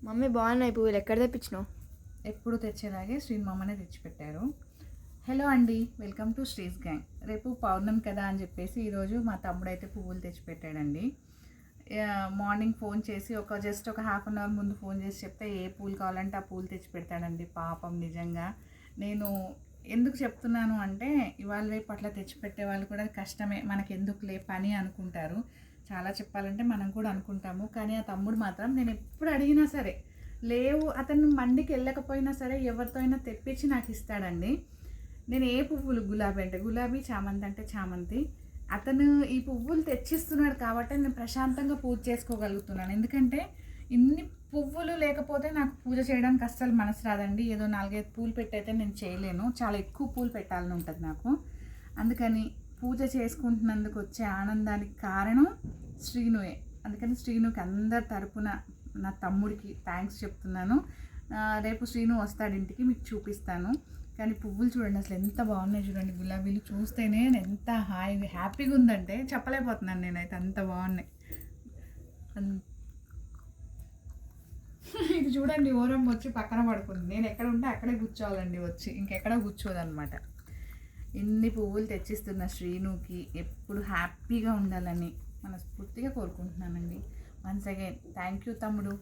Mummy బాగున్నాయి పువ్వులు. ఎక్కడ తెప్పించినావు? ఎప్పుడు తెచ్చేలాగే శ్రీని మమ్మనే తెచ్చిపెట్టారు. హలో అండి, వెల్కమ్ టు శ్రీస్ గ్యాంగ్. రేపు పౌర్ణమి కదా అని చెప్పేసి ఈరోజు మా తమ్ముడైతే పువ్వులు తెచ్చిపెట్టాడండి. మార్నింగ్ ఫోన్ చేసి జస్ట్ ఒక హాఫ్ అన్ అవర్ ముందు ఫోన్ చేసి చెప్తే ఏ పూలు కావాలంటే ఆ పూలు తెచ్చిపెడతాడండి. పాపం నిజంగా నేను ఎందుకు చెప్తున్నాను అంటే, ఇవాళ రేపు అట్లా తెచ్చిపెట్టే వాళ్ళు కూడా కష్టమే, మనకెందుకులే పని అనుకుంటారు. చాలా చెప్పాలంటే మనం కూడా అనుకుంటాము. కానీ ఆ తమ్ముడు మాత్రం నేను ఎప్పుడు అడిగినా సరే లేవు, అతను మండికి వెళ్ళకపోయినా సరే ఎవరితో అయినా తెప్పించి నాకు ఇస్తాడండి. నేను ఏ పువ్వులు, గులాబీ అంటే గులాబీ, చామంతి అంటే చామంతి, అతను ఈ పువ్వులు తెచ్చిస్తున్నాడు కాబట్టి నేను ప్రశాంతంగా పూజ చేసుకోగలుగుతున్నాను. ఎందుకంటే ఇన్ని పువ్వులు లేకపోతే నాకు పూజ చేయడానికి అస్సలు మనసు రాదండి. ఏదో 4-5 పూలు పెట్టయితే నేను చేయలేను, చాలా ఎక్కువ పూలు పెట్టాలని ఉంటుంది నాకు. అందుకని పూజ చేసుకుంటున్నందుకు వచ్చే ఆనందానికి కారణం శ్రీనుయే. అందుకని శ్రీనుకి అందరి తరపున నా తమ్ముడికి థ్యాంక్స్ చెప్తున్నాను. రేపు శ్రీను వస్తాడు ఇంటికి, మీకు చూపిస్తాను. కానీ పువ్వులు చూడండి అసలు ఎంత బాగున్నాయి చూడండి. గులాబీలు చూస్తేనే ఎంత హ్యాపీగా ఉందంటే చెప్పలేకపోతున్నాను నేనైతే, అంత బాగున్నాయి. ఇది చూడండి, ఓరం వచ్చి పక్కన పడుకుంది. నేను ఎక్కడ ఉంటే అక్కడే కూర్చోవాలండి, వచ్చి ఇంకెక్కడ కూర్చోదనమాట. ఇన్ని పువ్వులు తెచ్చిస్తున్న శ్రీనుకి ఎప్పుడు హ్యాపీగా ఉండాలని మనస్ఫూర్తిగా కోరుకుంటున్నానండి. వన్స్ అగైన్ థ్యాంక్ యూ తమ్ముడు.